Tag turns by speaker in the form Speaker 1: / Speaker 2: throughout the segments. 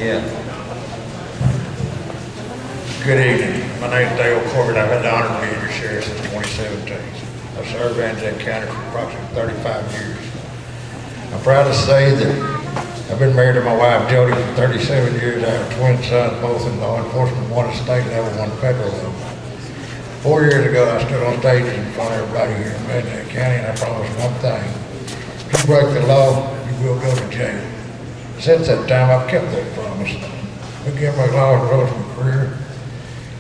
Speaker 1: Yeah.
Speaker 2: Good evening. My name is Dale Corbett. I've had the honor of being your sheriff since 2017. I've served in Zandt County for approximately 35 years. I'm proud to say that I've been married to my wife Jody for 37 years. I have twin sons, both in law enforcement, one at state level, one federal level. 4 years ago, I stood on stage in front of everybody here in Zandt County, and I promised one thing. If you break the law, you will go to jail. Since that time, I've kept that promise. I began my law enforcement career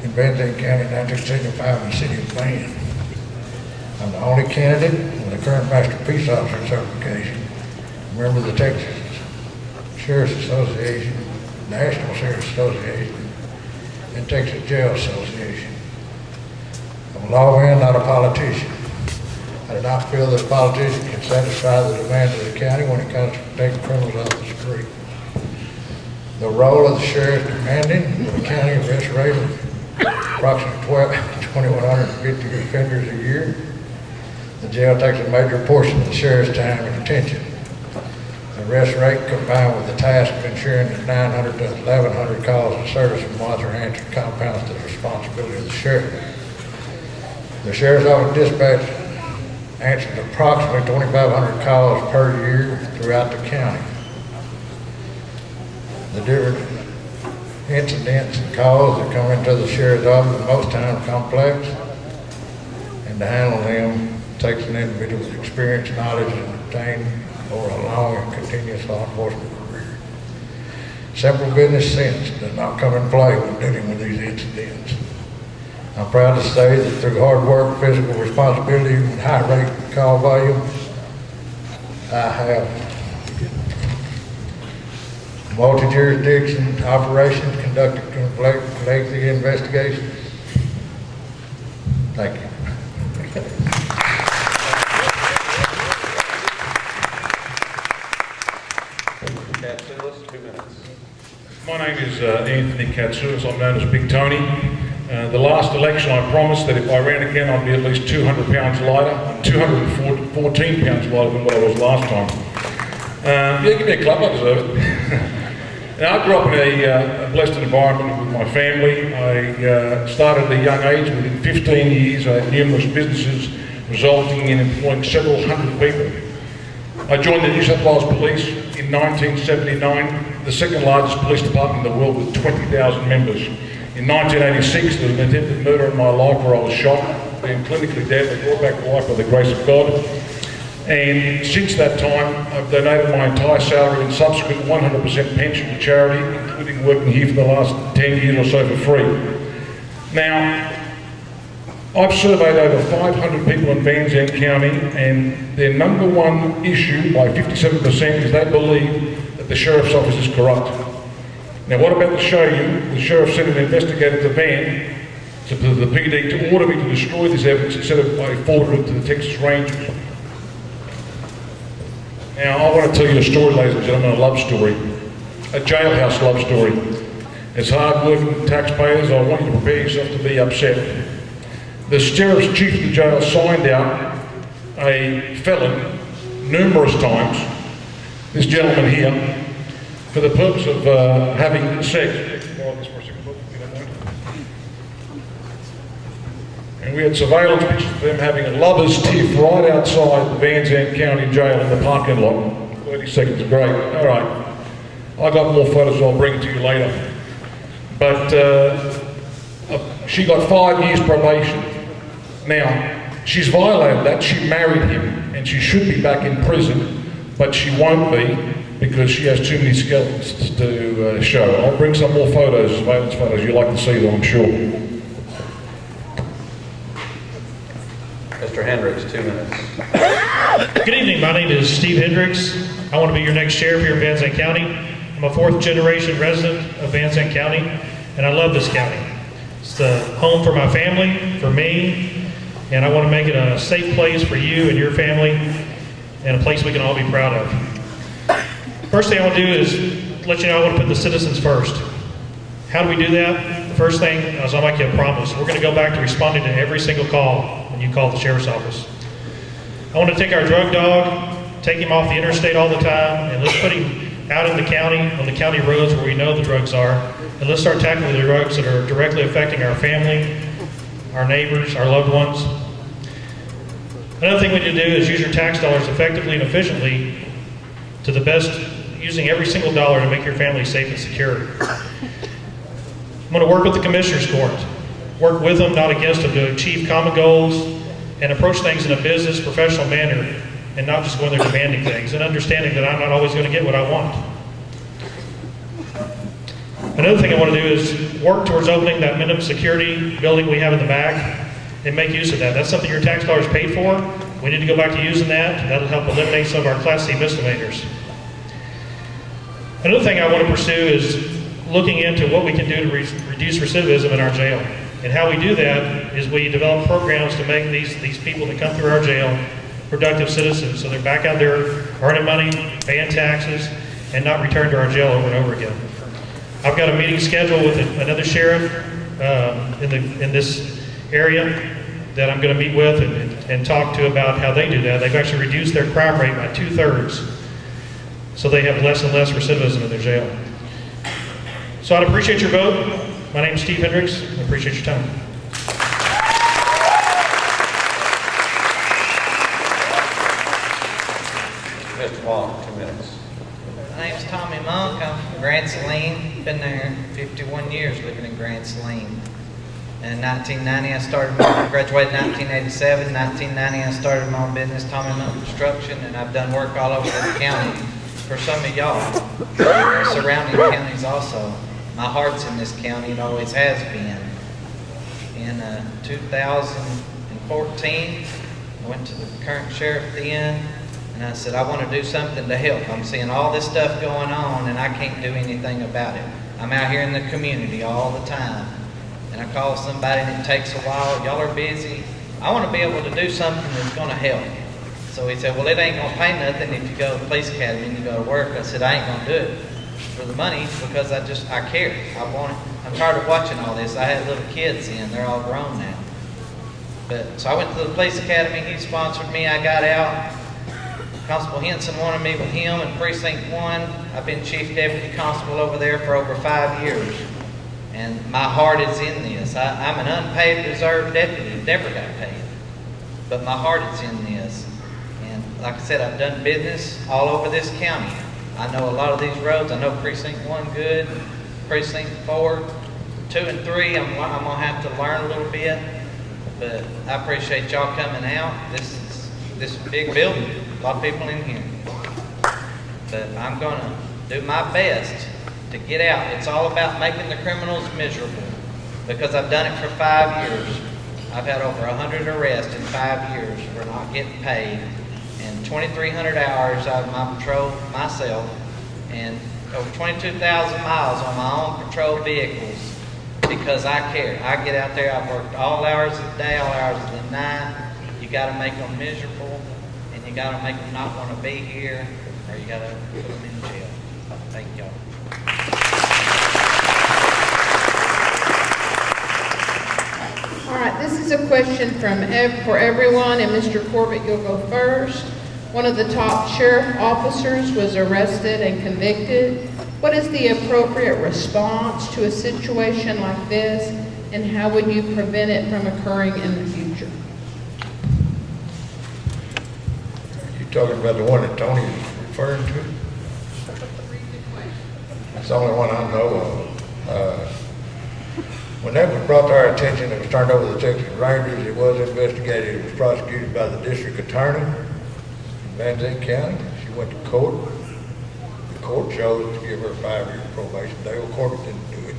Speaker 2: in Zandt County in 1975 in the city of Van. I'm the only candidate with a current Master Peace Officer certification, member of the Texas Sheriff's Association, National Sheriff's Association, and Texas Jail Association. I'm a lawman, not a politician. I do not feel that a politician can satisfy the demands of the county when it comes to protecting criminals off the street. The role of the sheriff is demanding that the county arrest rate of approximately 2,150 offenders a year. The jail takes a major portion of the sheriff's time and attention. The arrest rate combined with the task of ensuring that 900 to 1,100 calls of service from mods are answered compounds the responsibility of the sheriff. The sheriff's office dispatch answers approximately 2,500 calls per year throughout the county. The different incidents and calls that come into the sheriff's office are most times complex, and to handle them takes an individual with experience, knowledge, and obtained over a long and continuous law enforcement career. Simple business sense does not come in play when dealing with these incidents. I'm proud to say that through hard work, physical responsibility, and high rate call volume, I have multi-jurisdiction operations conducted lengthy investigations. Thank you.
Speaker 1: Katsoulas, 2 minutes.
Speaker 3: My name is Anthony Katsoulas. I'm known as Big Tony. The last election I promised that if I ran again I'd be at least 200 pounds lighter. I'm 214 pounds lighter than what I was last time. Yeah, give me a clap, I deserve it. Now, I grew up in a blessed environment with my family. I started at a young age. Within 15 years I had numerous businesses resulting in employing several hundred people. I joined the New South Wales Police in 1979, the second largest police department in the world with 20,000 members. In 1986, there was an attempted murder in my life where I was shot, being clinically dead, but brought back to life by the grace of God. And since that time, I've donated my entire salary and subsequent 100% pension to charity, including working here for the last 10 years or so for free. Now, I've surveyed over 500 people in Zandt County, and their number one issue, by 57%, is they believe that the Sheriff's Office is corrupt. Now, what I'm about to show you, the Sheriff sent an investigator to Van, to the PD, to order me to destroy this evidence instead of I forwarded it to the Texas Rangers. Now, I want to tell you a story, ladies and gentlemen, a love story, a jailhouse love story. As hard-working taxpayers, I want you to prepare yourself to be upset. The sheriff's chief of the jail signed out a felon numerous times, this gentleman here, for the purpose of having sex. And we had surveillance pictures of them having a lover's tiff right outside the Zandt County Jail in the parking lot. 30 seconds, great. All right. I got more photos, I'll bring it to you later. But she got 5 years probation. Now, she's violated that. She married him, and she should be back in prison, but she won't be because she has too many skeletons to show. I'll bring some more photos, surveillance photos. You'd like to see them, I'm sure.
Speaker 1: Mr. Hendrix, 2 minutes.
Speaker 4: Good evening, my name is Steve Hendrix. I want to be your next sheriff here in Zandt County. I'm a 4th generation resident of Zandt County, and I love this county. It's the home for my family, for me, and I want to make it a safe place for you and your family, and a place we can all be proud of. First thing I want to do is let you know I want to put the citizens first. How do we do that? The first thing is I'll make you a promise. We're going to go back to responding to every single call when you call the sheriff's office. I want to take our drug dog, take him off the interstate all the time, and let's put him out in the county, on the county roads where we know the drugs are, and let's start tackling the drugs that are directly affecting our family, our neighbors, our loved ones. Another thing we need to do is use your tax dollars effectively and efficiently to the best, using every single dollar to make your family safe and secure. I'm going to work with the Commissioners Court, work with them, not against them, to achieve common goals and approach things in a business, professional manner, and not just go in there demanding things, and understanding that I'm not always going to get what I want. Another thing I want to do is work towards opening that minimum security building we have in the back and make use of that. That's something your tax dollars paid for. We need to go back to using that. That'll help eliminate some of our Class C misdemeanors. Another thing I want to pursue is looking into what we can do to reduce recidivism in our jail. And how we do that is we develop programs to make these people that come through our jail productive citizens, so they're back out there earning money, paying taxes, and not return to our jail over and over again. I've got a meeting scheduled with another sheriff in this area that I'm going to meet with and talk to about how they do that. They've actually reduced their crime rate by 2/3, so they have less and less recidivism in their jail. So I'd appreciate your vote. My name is Steve Hendrix. I appreciate your time.
Speaker 1: Mr. Long, 2 minutes.
Speaker 5: My name's Tommy Monk. I'm from Grand Saline. Been there 51 years living in Grand Saline. In 1990, I graduated in 1987. 1990, I started my own business, Tommy Monk Construction, and I've done work all over the county for some of y'all, surrounding counties also. My heart's in this county, it always has been. In 2014, I went to the current sheriff then, and I said, I want to do something to help. I'm seeing all this stuff going on, and I can't do anything about it. I'm out here in the community all the time, and I call somebody, and it takes a while. Y'all are busy. I want to be able to do something that's going to help. So he said, well, it ain't going to pay nothing if you go to the police academy and you go to work. I said, I ain't going to do it for the money because I care. I want it. I'm tired of watching all this. I had little kids in. They're all grown now. So I went to the police academy. He sponsored me. I got out. Constable Henson wanted me with him in Precinct 1. I've been Chief Deputy Constable over there for over 5 years. And my heart is in this. I'm an unpaid reserve deputy, never got paid. But my heart is in this. And like I said, I've done business all over this county. I know a lot of these roads. I know Precinct 1 good, Precinct 4, 2 and 3, I'm gonna have to learn a little bit. But I appreciate y'all coming out. This is a big building, a lot of people in here. But I'm gonna do my best to get out. It's all about making the criminals miserable because I've done it for 5 years. I've had over 100 arrests in 5 years for not getting paid, and 2,300 hours out of my patrol myself, and over 22,000 miles on my own patrol vehicles because I care. I get out there, I've worked all hours of the day, all hours of the night. You gotta make them miserable, and you gotta make them not wanna be here, or you gotta put them in jail. Thank y'all.
Speaker 6: All right, this is a question for everyone, and Mr. Corbett, you'll go first. One of the top sheriff officers was arrested and convicted. What is the appropriate response to a situation like this, and how would you prevent it from occurring in the future?
Speaker 2: You talking about the one that Tony is referring to? That's the only one I know of. When that was brought to our attention, it was turned over to the Texas Rangers. It was investigated. It was prosecuted by the district attorney in Van Zandt County. She went to court. The court chose to give her a 5-year probation. Dale Corbett didn't do it.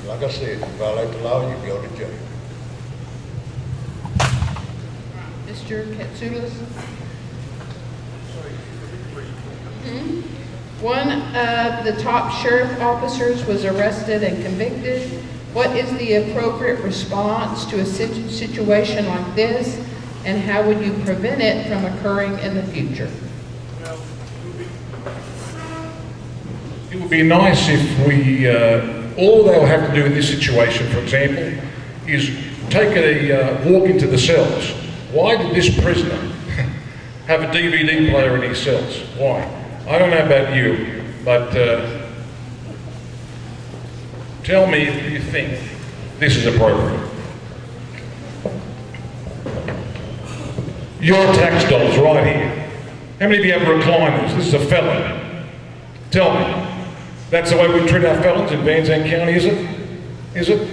Speaker 2: Like I said, if you violate the law, you go to jail.
Speaker 6: Mr. Katsoulas? One of the top sheriff officers was arrested and convicted. What is the appropriate response to a situation like this, and how would you prevent it from occurring in the future?
Speaker 3: It would be nice if we, all they'll have to do in this situation, for example, is take a walk into the cells. Why did this prisoner have a DVD player in his cells? Why? I don't know about you, but tell me if you think this is appropriate. Your tax dollars right here. How many of you have recliners? This is a felon. Tell me. That's the way we treat our felons in Van Zandt County, is it? Is it?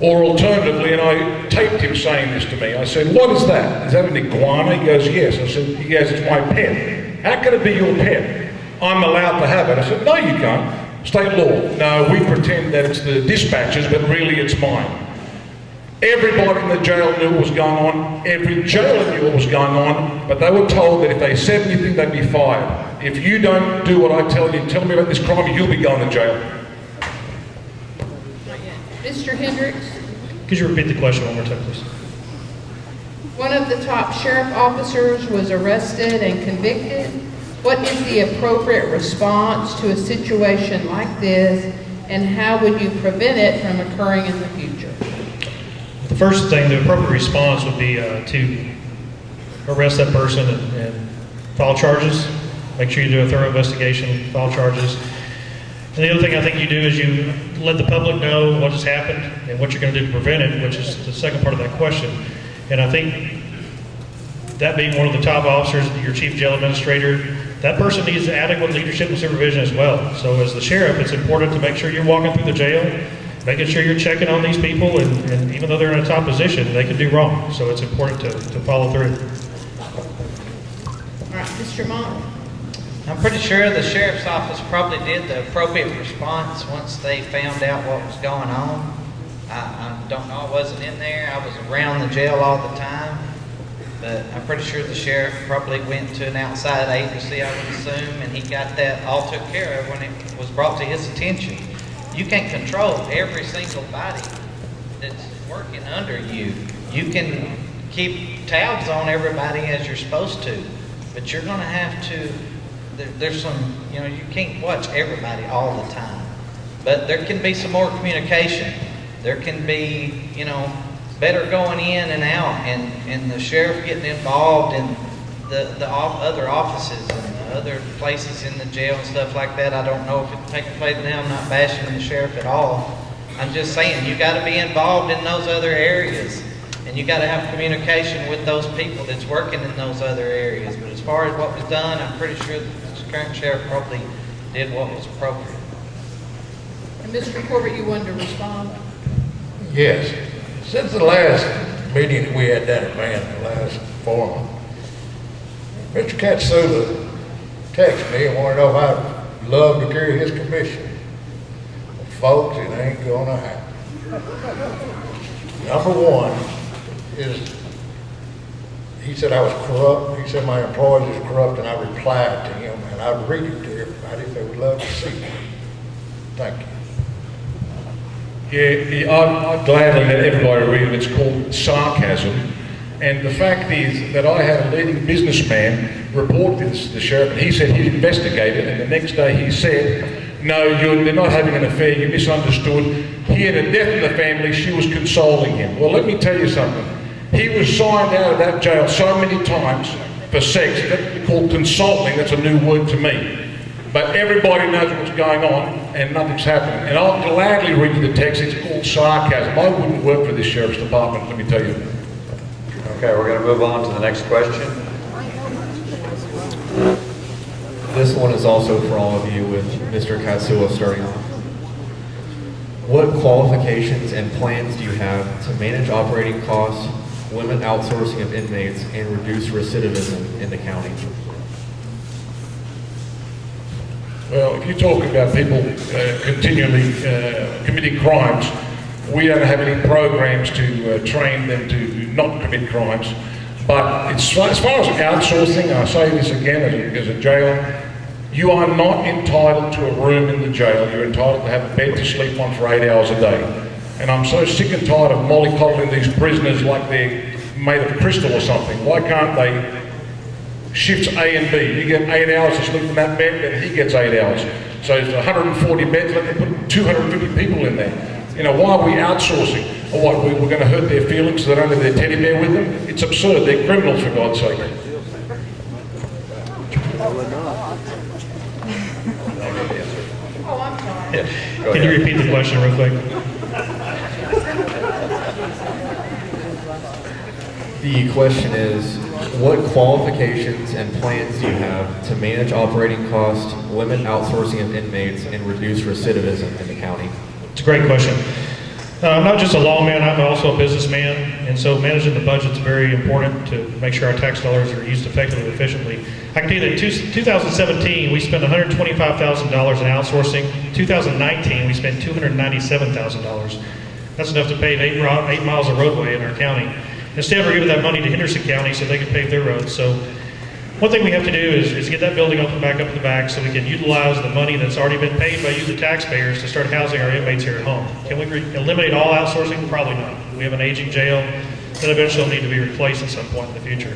Speaker 3: Or alternatively, and I taped him saying this to me, I said, what is that? Is that an iguana? He goes, yes. I said, he goes, it's my pet. How can it be your pet? I'm allowed to have it. I said, no, you can't. State law. No, we pretend that it's the dispatcher's, but really it's mine. Everybody in the jail knew what was going on. Every jailer knew what was going on, but they were told that if they said anything, they'd be fired. If you don't do what I tell you, tell me about this crime, you'll be going to jail.
Speaker 6: Mr. Hendrix?
Speaker 4: Could you repeat the question one more time, please?
Speaker 6: One of the top sheriff officers was arrested and convicted. What is the appropriate response to a situation like this, and how would you prevent it from occurring in the future?
Speaker 4: The first thing, the appropriate response would be to arrest that person and file charges. Make sure you do a thorough investigation, file charges. And the other thing I think you do is you let the public know what has happened and what you're going to do to prevent it, which is the second part of that question. And I think that being one of the top officers, your chief jail administrator, that person needs adequate leadership and supervision as well. So as the sheriff, it's important to make sure you're walking through the jail, making sure you're checking on these people, and even though they're in a top position, they can do wrong. So it's important to follow through.
Speaker 6: All right, Mr. Mott?
Speaker 5: I'm pretty sure the sheriff's office probably did the appropriate response once they found out what was going on. I don't know, I wasn't in there. I was around the jail all the time. But I'm pretty sure the sheriff probably went to an outside agency, I would assume, and he got that all took care of when it was brought to his attention. You can't control every single body that's working under you. You can keep tabs on everybody as you're supposed to, but you're gonna have to, there's some, you can't watch everybody all the time. But there can be some more communication. There can be, better going in and out, and the sheriff getting involved in the other offices and the other places in the jail and stuff like that. I don't know if it's taking place now. I'm not bashing the sheriff at all. I'm just saying you got to be involved in those other areas, and you got to have communication with those people that's working in those other areas. But as far as what was done, I'm pretty sure that the current sheriff probably did what was appropriate.
Speaker 6: And Mr. Corbett, you wanted to respond?
Speaker 2: Yes. Since the last meeting that we had down at Van, the last forum, Mr. Katsoulas texted me and wanted to know if I'd love to carry his commission. Well, folks, it ain't gonna happen. Number one is, he said I was corrupt. He said my employees was corrupt, and I replied to him, and I'd read it to everybody if they would love to see it. Thank you.
Speaker 3: Yeah, I'd gladly let everybody read it. It's called sarcasm. And the fact is that I had a leading businessman report this to the sheriff, and he said he'd investigate it, and the next day he said, no, they're not having an affair, you misunderstood. He had a death in the family, she was consoling him. Well, let me tell you something. He was signed out of that jail so many times for sex. That's called consulting, that's a new word to me. But everybody knows what's going on, and nothing's happening. And I'll gladly read you the text. It's called sarcasm. I wouldn't work for this sheriff's department, let me tell you.
Speaker 1: Okay, we're going to move on to the next question.
Speaker 7: This one is also for all of you, with Mr. Katsoulas starting off. What qualifications and plans do you have to manage operating costs, limit outsourcing of inmates, and reduce recidivism in the county?
Speaker 3: Well, if you talk about people continually committing crimes, we don't have any programs to train them to not commit crimes. But as far as outsourcing, and I say this again as a jailer, you are not entitled to a room in the jail. You're entitled to have a bed to sleep on for 8 hours a day. And I'm so sick and tired of mollycoddling these prisoners like they're made of crystal or something. Why can't they shifts A and B? You get 8 hours to sleep in that bed, and he gets 8 hours. So it's 140 beds, let them put 250 people in there. Why are we outsourcing? Or what, we're going to hurt their feelings so they don't have their teddy bear with them? It's absurd, they're criminals, for God's sake.
Speaker 6: Oh, I'm sorry.
Speaker 1: Yeah, go
Speaker 4: Can you
Speaker 1: ahead.
Speaker 4: repeat the question real quick?
Speaker 7: The question is, what qualifications and plans do you have to manage operating costs, limit outsourcing of inmates, and reduce recidivism in the county?
Speaker 4: It's a great question. I'm not just a lawman, I'm also a businessman, and so managing the budget is very important to make sure our tax dollars are used effectively and efficiently. I can tell you that in 2017, we spent $125,000 in outsourcing. 2019, we spent $297,000. That's enough to pave 8 miles of roadway in our county. Instead, we're giving that money to Hendrix County so they can pave their roads. So one thing we have to do is get that building open back up in the back so we can utilize the money that's already been paid by you, the taxpayers, to start housing our inmates here at home. Can we eliminate all outsourcing? Probably not. We have an aging jail that eventually will need to be replaced at some point in the future.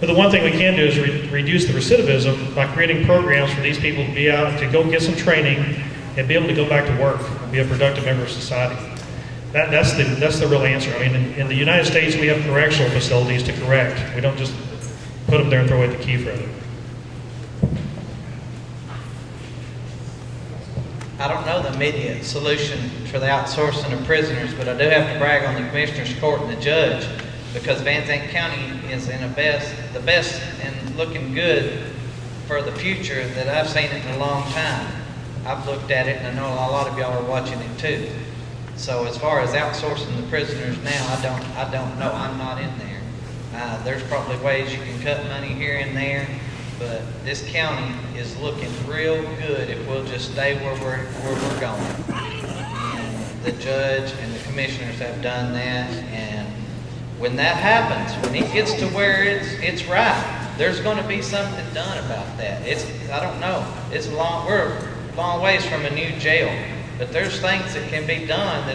Speaker 4: But the one thing we can do is reduce the recidivism by creating programs for these people to be out, to go get some training and be able to go back to work and be a productive member of society. That's the real answer. I mean, in the United States, we have correctional facilities to correct. We don't just put them there and throw away the key forever.
Speaker 5: I don't know the immediate solution for the outsourcing of prisoners, but I do have to brag on the Commissioner's Court and the judge, because Van Zandt County is in the best and looking good for the future that I've seen it in a long time. I've looked at it, and I know a lot of y'all are watching it too. So as far as outsourcing the prisoners now, I don't know. I'm not in there. There's probably ways you can cut money here and there, but this county is looking real good if we'll just stay where we're going. And the judge and the commissioners have done that, and when that happens, when it gets to where it's right, there's going to be something done about that. I don't know. We're a long ways from a new jail, but there's things that can be done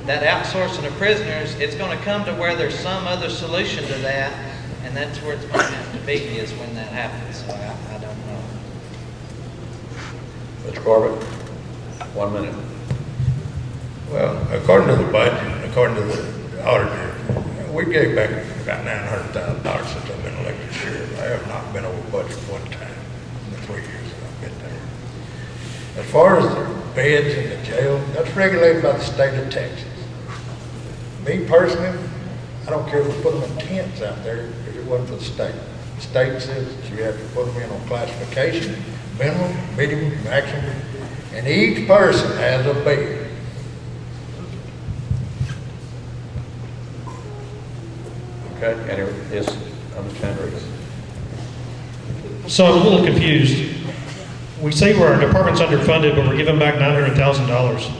Speaker 5: that outsourcing of prisoners, it's going to come to where there's some other solution to that, and that's where it's going to have to be, is when that happens. So I don't know.
Speaker 1: Mr. Corbett, 1 minute.
Speaker 2: Well, according to the budget, according to the auditor, we gave back about $900,000 since I've been elected sheriff. I have not been over budget one time in the 3 years that I've been there. As far as the beds in the jail, that's regulated by the state of Texas. Me personally, I don't care if we put them in tents out there if it wasn't for the state. The state says that you have to put them in on classification, minimum, medium, maximum, and each person has a bed.
Speaker 1: Okay, anyway, yes, Mr. Hendrix.
Speaker 4: So I'm a little confused. We say our department's underfunded, but we're giving back $900,000.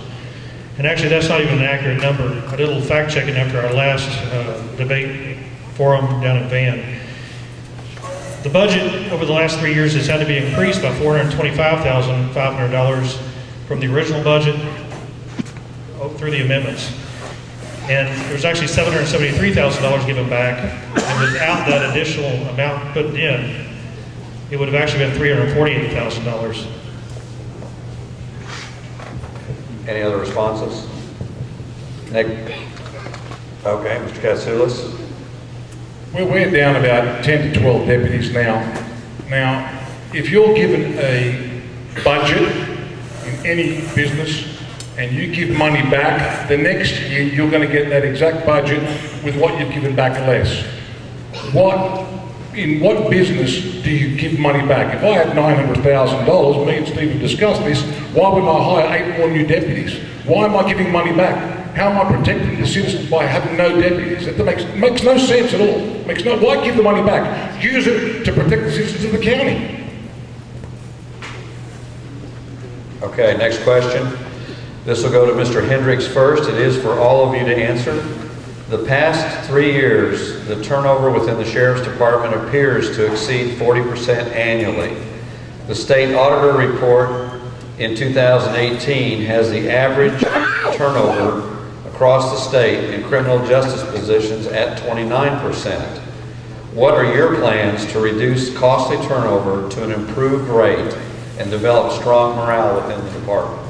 Speaker 4: And actually, that's not even an accurate number. I did a little fact checking after our last debate forum down in Van. The budget over the last 3 years has had to be increased by $425,500 from the original budget through the amendments. And there's actually $773,000 given back, and without that additional amount put in, it would have actually been $348,000.
Speaker 1: Any other responses? Nick? Okay, Mr. Katsoulas?
Speaker 3: We're down about 10 to 12 deputies now. Now, if you're given a budget in any business and you give money back, the next year you're going to get that exact budget with what you've given back less. In what business do you give money back? If I had $900,000, me and Steve have discussed this, why wouldn't I hire 8 more new deputies? Why am I giving money back? How am I protecting the citizens by having no deputies? That makes no sense at all. Why give the money back? Use it to protect the citizens of the county.
Speaker 1: Okay, next question. This will go to Mr. Hendrix first. It is for all of you to answer. The past 3 years, the turnover within the Sheriff's Department appears to exceed 40% annually. The state auditor report in 2018 has the average turnover across the state in criminal justice positions at 29%. What are your plans to reduce costly turnover to an improved rate and develop strong morale within the department?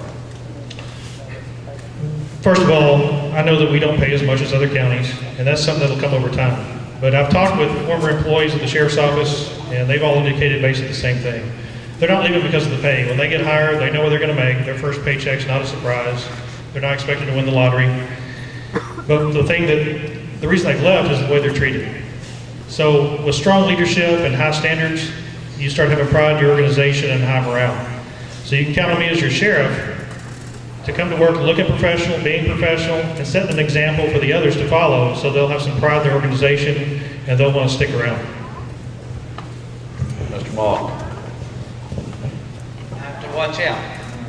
Speaker 4: First of all, I know that we don't pay as much as other counties, and that's something that'll come over time. But I've talked with former employees of the Sheriff's Office and they've all indicated basically the same thing. They're not leaving because of the pay. When they get hired, they know what they're going to make. Their first paycheck's not a surprise. They're not expecting to win the lottery. But the reason they've left is the way they're treated. So with strong leadership and high standards, you start having pride in your organization and high morale. So you can count on me as your sheriff to come to work looking professional, being professional, and setting an example for the others to follow, so they'll have some pride in their organization and they'll want to stick around.
Speaker 1: Mr. Monk.
Speaker 5: I have to watch out.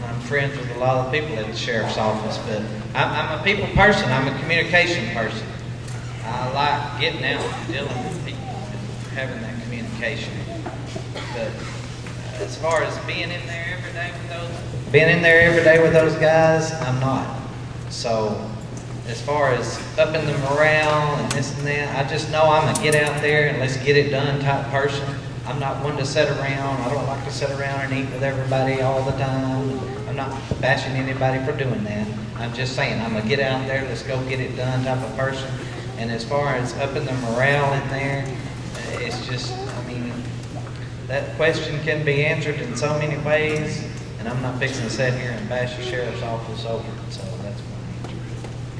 Speaker 5: I'm friends with a lot of people at the sheriff's office, but I'm a people person. I'm a communication person. I like getting out and dealing with people and having that communication. But as far as being in there every day with those guys, I'm not. So as far as upping the morale and this and that, I just know I'm a get out there and let's get it done type person. I'm not one to sit around. I don't like to sit around and eat with everybody all the time. I'm not bashing anybody for doing that. I'm just saying I'm a get out there, let's go get it done type of person. And as far as upping the morale in there, it's just, I mean, that question can be answered in so many ways, and I'm not fixing to sit here and bash the sheriff's office over it, so that's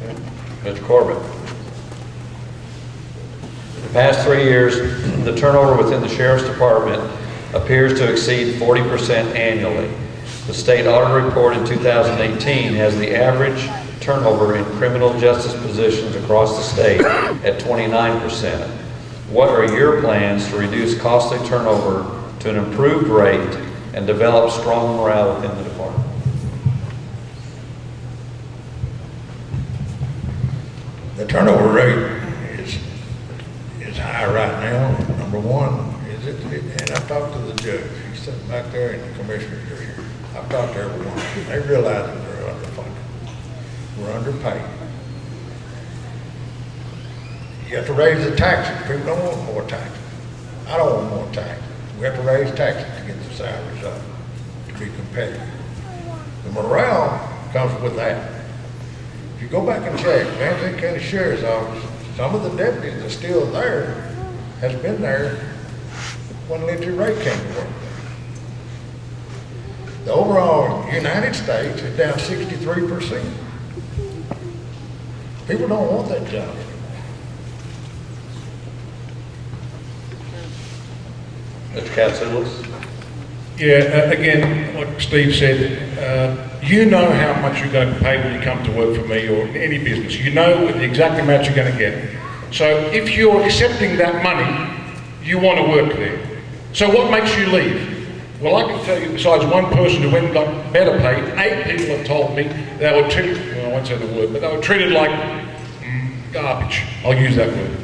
Speaker 5: my answer.
Speaker 1: Mr. Corbett. The past 3 years, the turnover within the Sheriff's Department appears to exceed 40% annually. The state audit report in 2018 has the average turnover in criminal justice positions across the state at 29%. What are your plans to reduce costly turnover to an improved rate and develop strong morale within the department?
Speaker 2: The turnover rate is high right now. Number one, and I've talked to the judge. He's sitting back there and the commissioners are here. I've talked to everyone. They realize that they're underfunded. We're underpaid. You have to raise the taxes. People don't want more taxes. I don't want more taxes. We have to raise taxes to get the salaries up, to be competitive. The morale comes with that. If you go back and check, Van Zandt County Sheriff's Office, some of the deputies that's still there has been there when Lindsay Ray came to work. The overall United States is down 63%. People don't want that job anymore.
Speaker 1: Mr. Katsoulas.
Speaker 3: Yeah, again, like Steve said, you know how much you're going to pay when you come to work for me or in any business. You know the exact amount you're going to get. So if you're accepting that money, you want to work there. So what makes you leave? Well, I can tell you, besides one person who went and got better pay, 8 people have told me they were treated, well, I won't say the word, but they were treated like garbage. I'll use that word.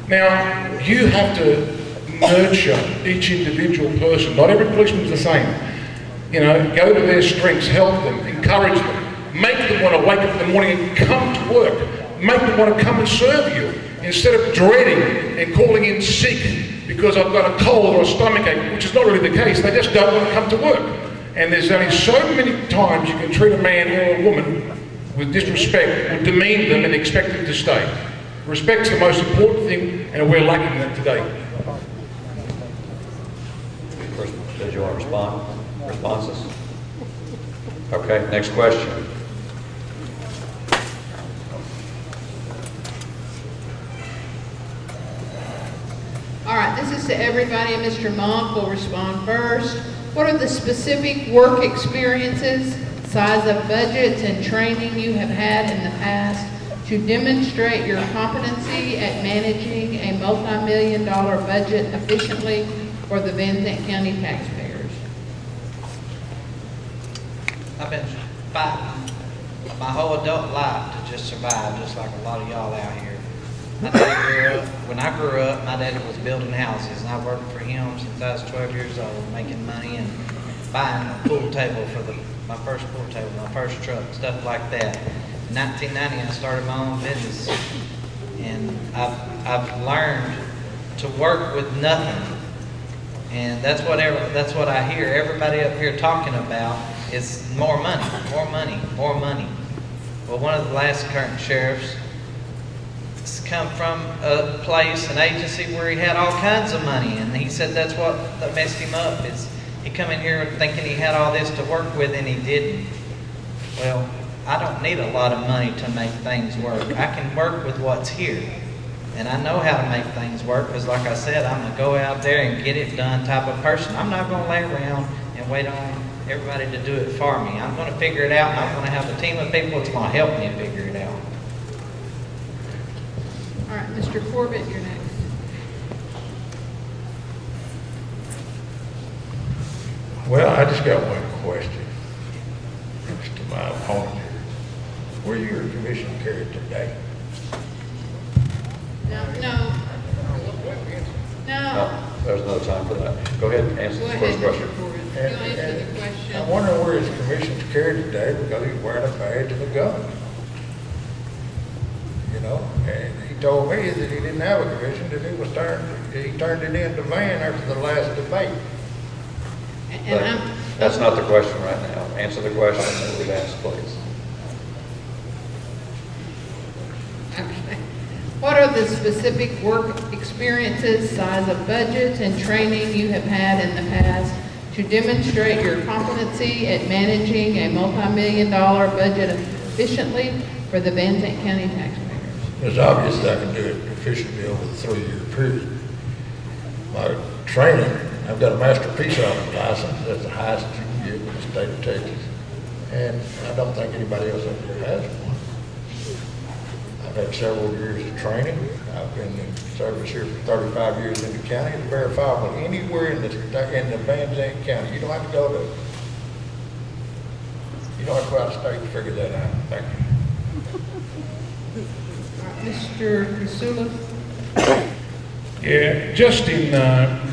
Speaker 3: Now, you have to nurture each individual person. Not every policeman's the same. You know, go to their strengths, help them, encourage them, make them want to wake up in the morning and come to work. Make them want to come and serve you instead of dreading and calling in sick because I've got a cold or a stomachache, which is not really the case. They just don't want to come to work. And there's only so many times you can treat a man or a woman with disrespect or demean them and expect them to stay. Respect's the most important thing, and we're lacking that today.
Speaker 1: Did you want to respond? Responses? Okay, next question.
Speaker 6: All right, this is to everybody, and Mr. Monk will respond first. What are the specific work experiences, size of budgets, and training you have had in the past to demonstrate your competency at managing a multi-million-dollar budget efficiently for the Van Zandt County taxpayers?
Speaker 5: I've been fighting my whole adult life to just survive, just like a lot of y'all out here. When I grew up, my daddy was building houses, and I worked for him since I was 12 years old, making money and buying a pool table for my first pool table, my first truck, stuff like that. In 1990, I started my own business, and I've learned to work with nothing, and that's what I hear everybody up here talking about is more money, more money, more money. Well, one of the last current sheriffs come from a place, an agency where he had all kinds of money, and he said that's what that messed him up, is he come in here thinking he had all this to work with and he didn't. Well, I don't need a lot of money to make things work. I can work with what's here. And I know how to make things work because, like I said, I'm a go out there and get it done type of person. I'm not going to lay around and wait on everybody to do it for me. I'm going to figure it out, and I'm going to have a team of people that's going to help me figure it out.
Speaker 6: All right, Mr. Corbett, you're next.
Speaker 2: Well, I just got one question. It's to my opponent here. Were your commission carried today?
Speaker 6: No.
Speaker 1: No, there's no time for that. Go ahead and answer
Speaker 6: Go
Speaker 1: the
Speaker 6: ahead,
Speaker 1: first question.
Speaker 6: Mr. Corbett. You'll answer the question.
Speaker 2: I wonder where his commission's carried today because he's wearing a badge and a gun. You know, and he told me that he didn't have a commission, that he turned it in to Van after the last debate.
Speaker 6: And I'm,
Speaker 1: That's not the question right now. Answer the question that was asked, please.
Speaker 6: okay. What are the specific work experiences, size of budgets, and training you have had in the past to demonstrate your competency at managing a multi-million-dollar budget efficiently for the Van Zandt County taxpayers?
Speaker 2: It's obvious that I can do it efficiently over the 3-year period. My training, I've got a master peace officer license. That's the highest you can get in the state of Texas. And I don't think anybody else up here has one. I've had several years of training. I've been in service here for 35 years in the county. It's verifiable anywhere in the Van Zandt County. You don't have to go to, you don't have to go out of state to figure that out. Thank you.
Speaker 6: Mr. Katsoulas?
Speaker 3: Yeah, just in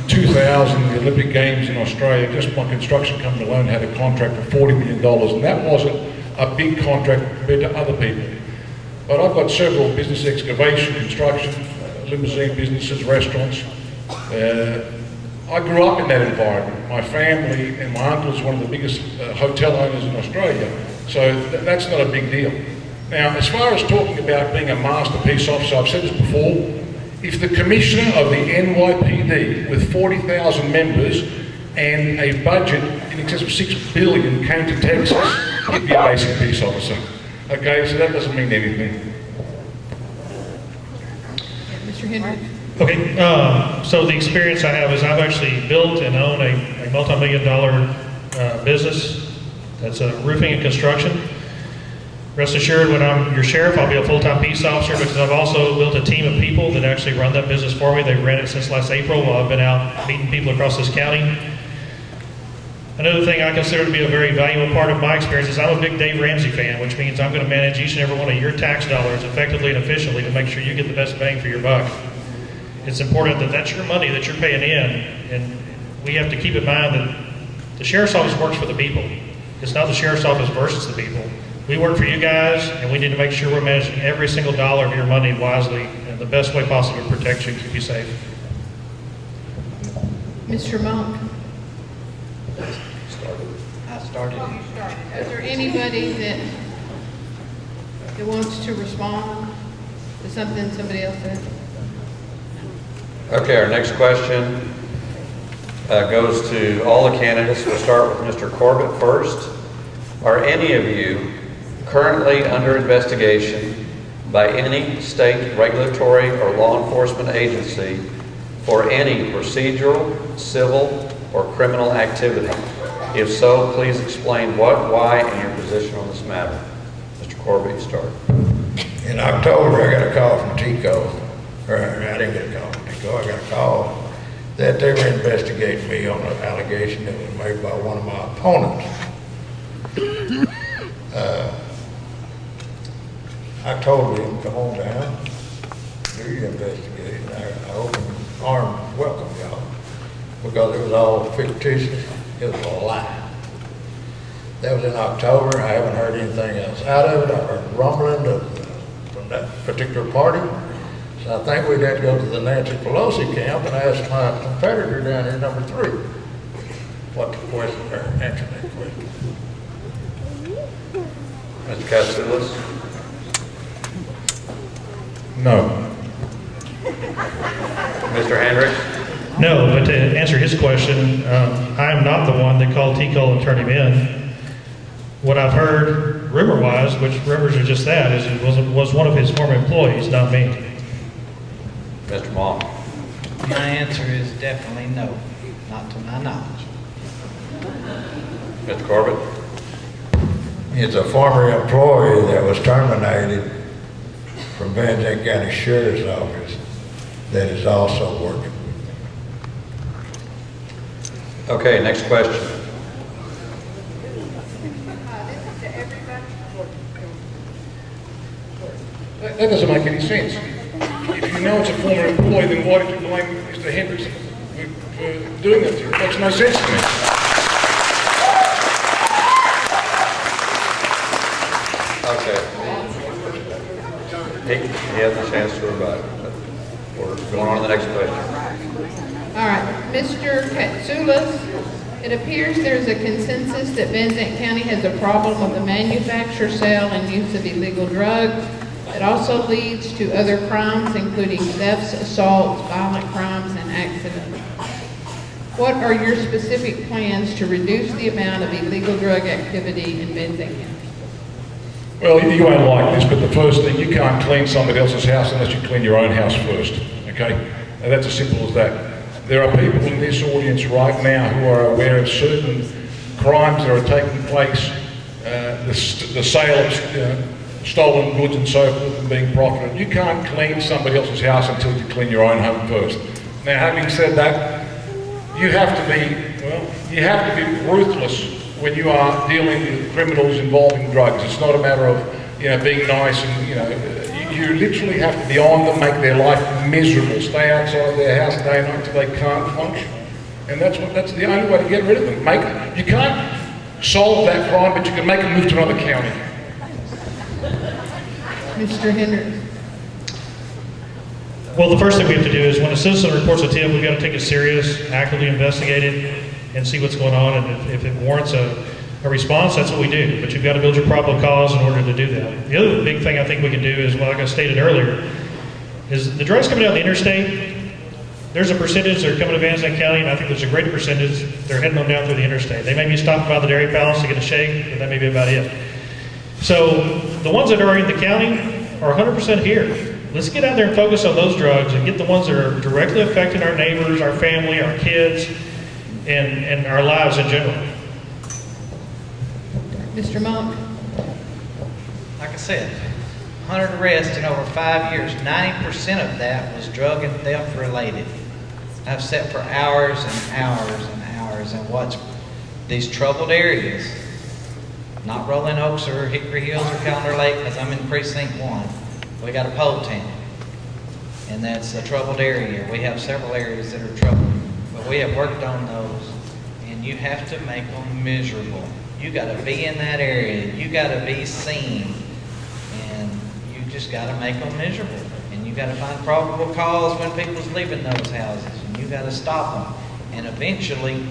Speaker 3: 2000, the Olympic Games in Australia, just my construction company alone had a contract for $40 million, and that wasn't a big contract compared to other people. But I've got several business excavation, construction, limousine businesses, restaurants. I grew up in that environment. My family and my uncle is one of the biggest hotel owners in Australia, so that's not a big deal. Now, as far as talking about being a master peace officer, I've said this before, if the commissioner of the NYPD with 40,000 members and a budget in excess of $6 billion came to Texas, he'd be a basic peace officer. Okay, so that doesn't mean anything.
Speaker 6: Mr. Hendrix?
Speaker 4: Okay, so the experience I have is I've actually built and own a multi-million-dollar business that's roofing and construction. Rest assured, when I'm your sheriff, I'll be a full-time peace officer because I've also built a team of people that actually run that business for me. They've ran it since last April while I've been out meeting people across this county. Another thing I consider to be a very valuable part of my experience is I'm a big Dave Ramsey fan, which means I'm going to manage each and every one of your tax dollars effectively and efficiently to make sure you get the best bang for your buck. It's important that that's your money that you're paying in, and we have to keep in mind that the sheriff's office works for the people. It's not the sheriff's office versus the people. We work for you guys, and we need to make sure we're managing every single dollar of your money wisely and the best way possible to protect you and keep you safe.
Speaker 6: Mr. Monk?
Speaker 5: I started.
Speaker 6: Is there anybody that wants to respond to something somebody else said?
Speaker 1: Okay, our next question goes to all the candidates. We'll start with Mr. Corbett first. Are any of you currently under investigation by any state regulatory or law enforcement agency for any procedural, civil, or criminal activity? If so, please explain what, why, and your position on this matter. Mr. Corbett, you start.
Speaker 2: In October, I got a call from TICO, or I didn't get a call from TICO, I got a call that they were investigating me on an allegation that was made by one of my opponents. I told him, come on down, do your investigation. I opened arms, welcome y'all, because it was all fictitious, it was a lie. That was in October. I haven't heard anything else out of it. I heard rumbling from that particular party. So I think we'd have to go to the Nancy Pelosi camp and ask my competitor down here, number 3, what the question, or answer that question.
Speaker 1: Mr. Katsoulas?
Speaker 3: No.
Speaker 1: Mr. Hendrix?
Speaker 4: No, but to answer his question, I am not the one that called Tico and turned him in. What I've heard, rumor-wise, which rumors are just that, is it was one of his former employees, not me.
Speaker 1: Mr. Long?
Speaker 5: My answer is definitely no, not to my knowledge.
Speaker 1: Mr. Corbett?
Speaker 2: It's a former employee that was terminated from Van Zandt County Sheriff's Office that is also working.
Speaker 1: Okay, next question.
Speaker 3: That doesn't make any sense. If you know it's a former employee, then why did you blame Mr. Hendrix for doing that to you? It makes no sense to me.
Speaker 1: Okay. He has a chance to rebut, but we're going on to the next question.
Speaker 6: All right, Mr. Katsoulas, it appears there's a consensus that Van Zandt County has a problem with the manufacture, sale, and use of illegal drugs. It also leads to other crimes, including thefts, assaults, violent crimes, and accidents. What are your specific plans to reduce the amount of illegal drug activity in Van Zandt County?
Speaker 3: Well, you won't like this, but the first thing, you can't clean somebody else's house unless you clean your own house first, okay? And that's as simple as that. There are people in this audience right now who are aware of certain crimes that are taking place, the sale of stolen goods and so forth and being profited. You can't clean somebody else's house until you clean your own home first. Now, having said that, you have to be ruthless when you are dealing with criminals involving drugs. It's not a matter of, being nice and, you literally have to be on them, make their life miserable, stay outside their house day and night until they can't function. And that's the only way to get rid of them. You can't solve that crime, but you can make them move to another county.
Speaker 6: Mr. Hendricks?
Speaker 4: Well, the first thing we have to do is when a citizen reports a tip, we've got to take it serious, actively investigate it, and see what's going on. And if it warrants a response, that's what we do. But you've got to build your probable cause in order to do that. The other big thing I think we can do is, like I stated earlier, is the drugs coming down the interstate. There's a percentage that are coming to Van Zandt County, and I think there's a greater percentage they're heading them down through the interstate. They may be stopped by the Dairy Palace to get a shake, but that may be about it. So the ones that are in the county are 100% here. Let's get out there and focus on those drugs and get the ones that are directly affecting our neighbors, our family, our kids, and our lives in general.
Speaker 6: Mr. Monk?
Speaker 5: Like I said, 100 arrests in over 5 years. 90% of that was drug and theft related. I've sat for hours and hours and hours and watched these troubled areas, not Rolling Oaks or Hickory Hills or Calendar Lake, because I'm in Precinct 1. We got a pole town, and that's a troubled area. We have several areas that are troubled, but we have worked on those, and you have to make them miserable. You got to be in that area. You got to be seen, and you just got to make them miserable. And you got to find probable cause when people's leaving those houses, and you got to stop them. And eventually,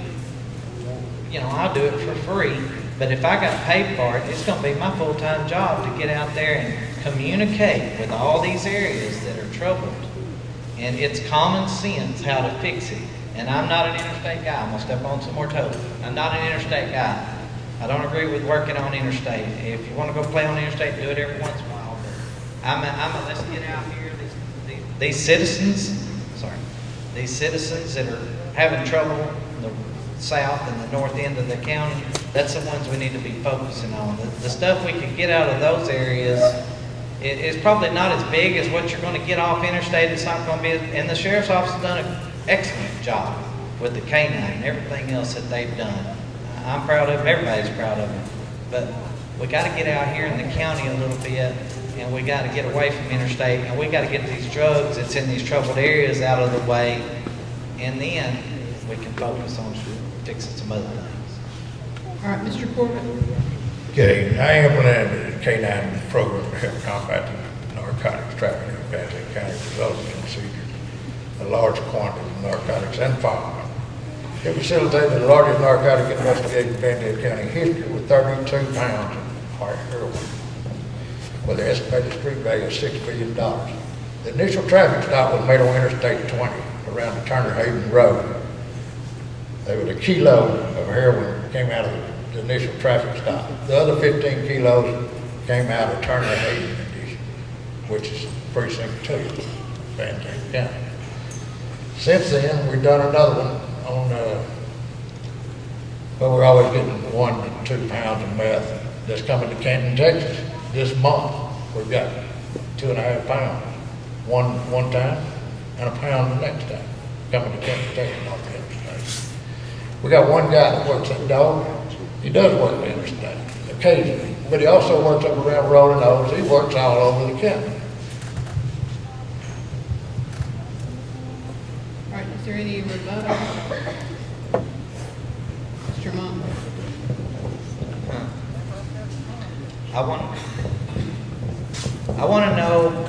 Speaker 5: I'll do it for free. But if I got paid for it, it's going to be my full-time job to get out there and communicate with all these areas that are troubled. And it's common sense how to fix it. And I'm not an interstate guy. I'm going to step on some more toes. I'm not an interstate guy. I don't agree with working on interstate. If you want to go play on interstate, do it every once in a while. Let's get out here. These citizens that are having trouble in the south and the north end of the county, that's the ones we need to be focusing on. The stuff we can get out of those areas is probably not as big as what you're going to get off interstate. It's not going to be, and the sheriff's office has done an excellent job with the K-9 and everything else that they've done. I'm proud of them. Everybody's proud of them. But we got to get out here in the county a little bit, and we got to get away from interstate, and we got to get these drugs that's in these troubled areas out of the way, and then we can focus on fixing some other things.
Speaker 6: All right, Mr. Corbett?
Speaker 2: Okay, I implemented the K-9 program to help combat the narcotics trafficking in Van Zandt County, resulting in seizure a large quantity of narcotics and firearms. It facilitated the largest narcotic investigation in Van Zandt County history with 32 pounds of white heroin with an estimated street value of $6 billion. The initial traffic stop was made on Interstate 20 around the Turner Hayden Road. There was a kilo of heroin came out of the initial traffic stop. The other 15 kilos came out of Turner Hayden Edition, which is precinct 2, Van Zandt County. Since then, we've done another one on, well, we're always getting 1 to 2 pounds of meth that's coming to Canton, Texas. This month, we've got 2.5 pounds, one time, and a pound the next time, coming to Canton, Texas off the interstate. We got one guy that works at Dog. He does work the interstate occasionally, but he also works up around Rolling Oaks. He works all over the county.
Speaker 6: All right, is there any rebuttal? Mr. Monk?
Speaker 5: I want to know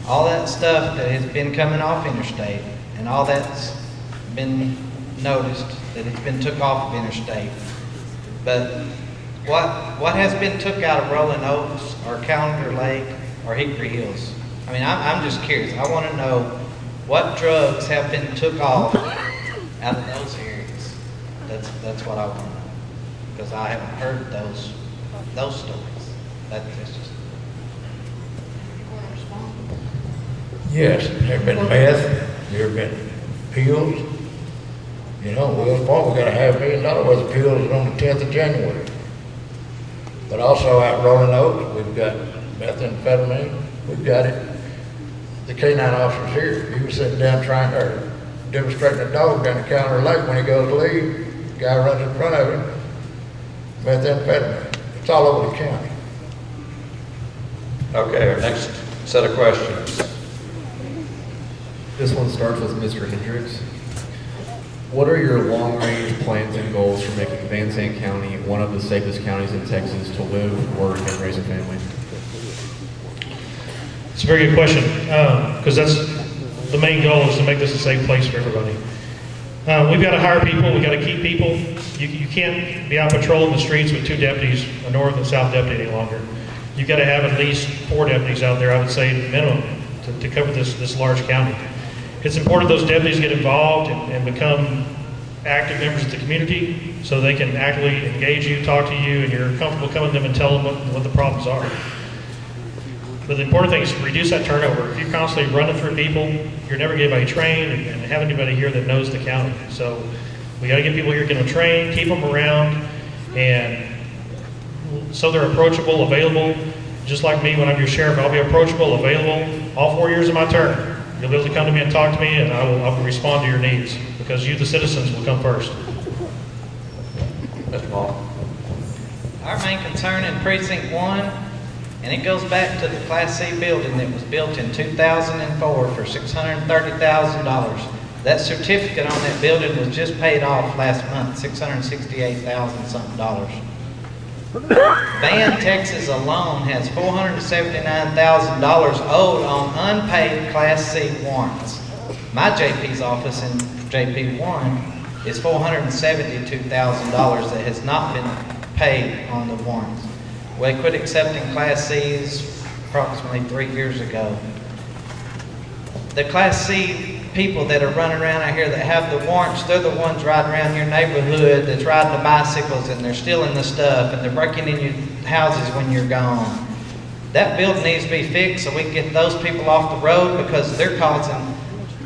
Speaker 5: all that stuff that has been coming off interstate and all that's been noticed that it's been took off of interstate. But what has been took out of Rolling Oaks or Calendar Lake or Hickory Hills? I mean, I'm just curious. I want to know what drugs have been took off out of those areas. That's what I want to know, because I haven't heard those stories. That's just.
Speaker 6: You want to respond?
Speaker 2: Yes, there've been meth, there've been pills. You know, Will's Point, we got $500,000 worth of pills on the 10th of January. But also out Rolling Oaks, we've got methamphetamine, we've got it. The canine officer's here, he was sitting down demonstrating a dog down the Calendar Lake. When he goes to leave, the guy runs in front of him, methamphetamine. It's all over the county.
Speaker 1: Okay, our next set of questions.
Speaker 7: This one starts with Mr. Hendrix. What are your long-range plans and goals for making Van Zandt County one of the safest counties in Texas to live, work, and raise a family?
Speaker 4: It's a very good question, because that's the main goal, is to make this a safe place for everybody. We've got to hire people, we've got to keep people. You can't be out patrolling the streets with 2 deputies, a north and south deputy any longer. You've got to have at least 4 deputies out there, I would say, minimum, to cover this large county. It's important those deputies get involved and become active members of the community so they can actively engage you, talk to you, and you're comfortable coming to them and tell them what the problems are. But the important thing is to reduce that turnover. If you're constantly running through people, you're never getting anybody trained and have anybody here that knows the county. So we got to get people here, get them trained, keep them around, and so they're approachable, available. Just like me, when I'm your sheriff, I'll be approachable, available all 4 years of my term. You'll be able to come to me and talk to me, and I will respond to your needs, because you, the citizens, will come first.
Speaker 1: Mr. Monk?
Speaker 5: Our main concern in Precinct 1, and it goes back to the Class C building that was built in 2004 for $630,000. That certificate on that building was just paid off last month, $668,000 something dollars. Van, Texas alone has $479,000 owed on unpaid Class C warrants. My JP's office in JP1 is $472,000 that has not been paid on the warrants. We quit accepting Class Cs approximately 3 years ago. The Class C people that are running around out here that have the warrants, they're the ones riding around your neighborhood that's riding the bicycles, and they're stealing the stuff, and they're breaking in your houses when you're gone. That building needs to be fixed so we can get those people off the road, because they're causing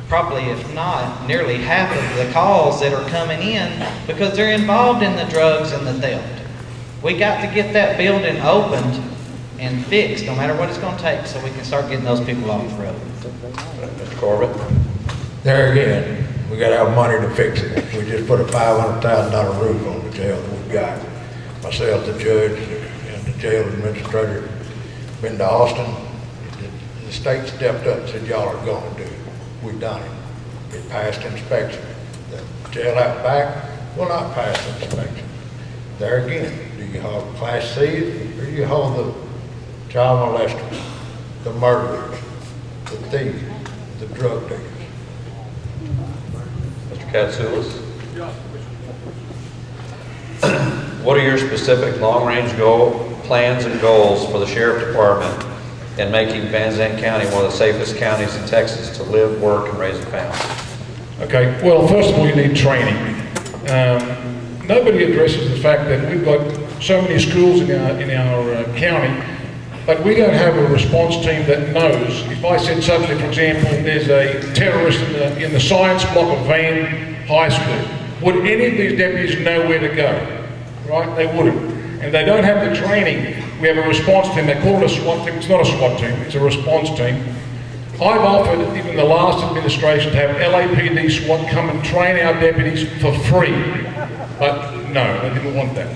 Speaker 5: probably, if not, nearly half of the calls that are coming in because they're involved in the drugs and the theft. We got to get that building opened and fixed, no matter what it's going to take, so we can start getting those people off the road.
Speaker 1: Mr. Corbett?
Speaker 2: There again, we gotta have money to fix it. We just put a $500,000 roof on the jail that we've got. Myself, the judge, and the jail administrator, been to Austin. The state stepped up and said, y'all are gonna do it. We've done it. It passed inspection. The jail out back will not pass inspection. There again, do you hold Class C, or do you hold the child molesters, the murderers, the thieves, the drug dealers?
Speaker 1: Mr. Katsoulas? What are your specific long-range plans and goals for the Sheriff Department in making Van Zandt County one of the safest counties in Texas to live, work, and raise a family?
Speaker 3: Okay, well, first of all, you need training. Nobody addresses the fact that we've got so many schools in our county, but we don't have a response team that knows. If I said suddenly, for example, there's a terrorist in the science block of Van High School, would any of these deputies know where to go? Right? They wouldn't. And they don't have the training. We have a response team. They call it a SWAT team. It's not a SWAT team. It's a response team. I've offered, even the last administration, to have LAPD SWAT come and train our deputies for free. But no, they didn't want that.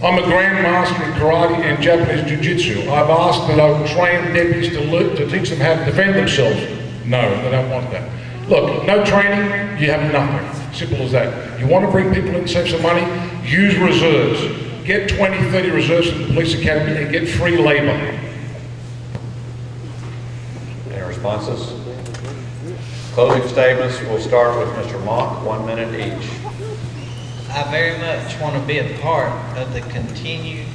Speaker 3: I'm a grandmaster in karate and Japanese jiu-jitsu. I've asked that I would train deputies to teach them how to defend themselves. No, they don't want that. Look, no training, you have nothing. Simple as that. You want to bring people in, save some money, use reserves. Get 20, 30 reserves from the police academy and get free labor.
Speaker 1: Any responses? Closing statements, we'll start with Mr. Mock, 1 minute each.
Speaker 5: I very much want to be a part of the continued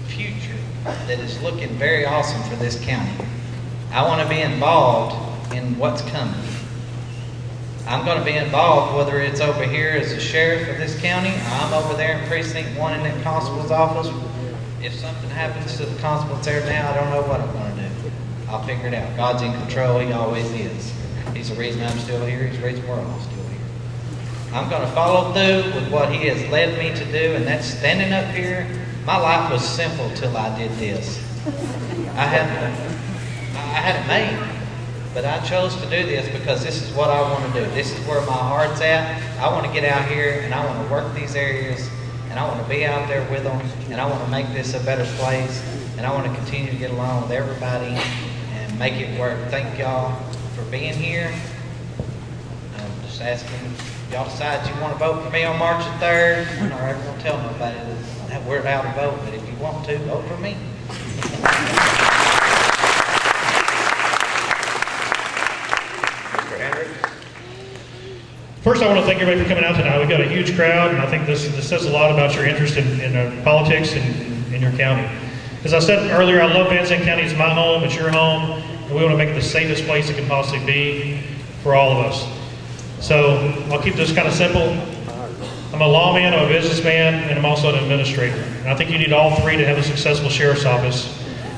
Speaker 5: future that is looking very awesome for this county. I want to be involved in what's coming. I'm going to be involved whether it's over here as the sheriff of this county, or I'm over there in precinct 1 in the constable's office. If something happens to the constable that's there now, I don't know what I'm going to do. I'll figure it out. God's in control. He always is. He's the reason I'm still here. He's the reason we're all still here. I'm going to follow through with what he has led me to do, and that's standing up here. My life was simple till I did this. I had it made, but I chose to do this because this is what I want to do. This is where my heart's at. I want to get out here, and I want to work these areas, and I want to be out there with them, and I want to make this a better place, and I want to continue to get along with everybody and make it work. Thank y'all for being here. I'm just asking y'all decide you want to vote for me on March the 3rd. I'm not ever going to tell nobody that we're out to vote, but if you want to, vote for me.
Speaker 1: Mr. Hendrix?
Speaker 4: First, I want to thank everybody for coming out tonight. We've got a huge crowd, and I think this says a lot about your interest in politics in your county. As I said earlier, I love Van Zandt County. It's my home, it's your home, and we want to make it the safest place it can possibly be for all of us. So I'll keep this kind of simple. I'm a lawman, I'm a businessman, and I'm also an administrator. And I think you need all three to have a successful sheriff's office.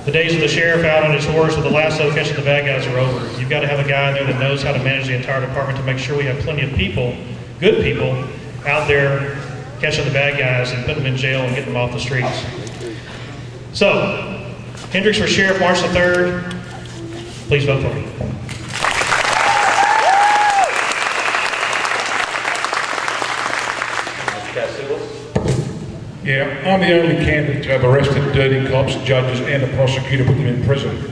Speaker 4: The days of the sheriff out on his horse with the lasso catching the bad guys are over. You've got to have a guy in there that knows how to manage the entire department to make sure we have plenty of people, good people, out there catching the bad guys and putting them in jail and getting them off the streets. So, Hendrix for sheriff, March the 3rd. Please vote for me.
Speaker 1: Katsoulas?
Speaker 3: Yeah, I'm the only candidate to have arrested dirty cops, judges, and a prosecutor, put them in prison.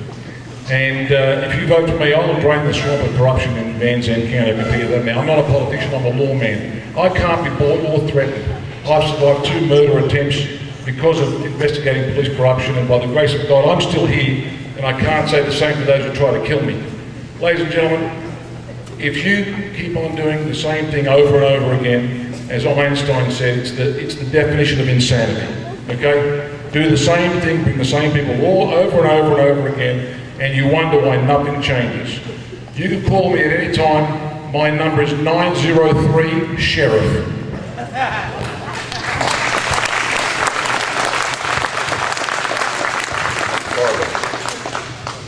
Speaker 3: And if you vote for me, I'll drain the swamp of corruption in Van Zandt County. I can tell you that now. I'm not a politician, I'm a lawman. I can't be bought or threatened. I've survived 2 murder attempts because of investigating police corruption, and by the grace of God, I'm still here, and I can't say the same to those who try to kill me. Ladies and gentlemen, if you keep on doing the same thing over and over again, as Einstein said, it's the definition of insanity, okay? Do the same thing, bring the same people all over and over and over again, and you wonder why nothing changes. You can call me at any time. My number is 903-SHERIFF.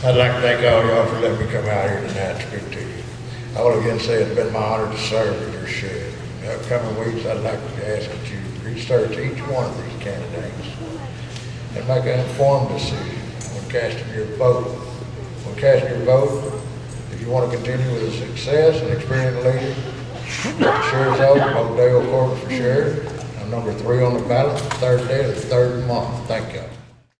Speaker 2: I'd like to thank all y'all for letting me come out here tonight to speak to you. I will again say it's been my honor to serve as your sheriff. In the upcoming weeks, I'd like to ask that you research each one of these candidates and make an informed decision when casting your vote. When casting your vote, if you want to continue with a success and experienced leader, sheriff's office, vote Dale Corbett for sheriff. I'm number 3 on the ballot, 3rd day of the 3rd month. Thank you.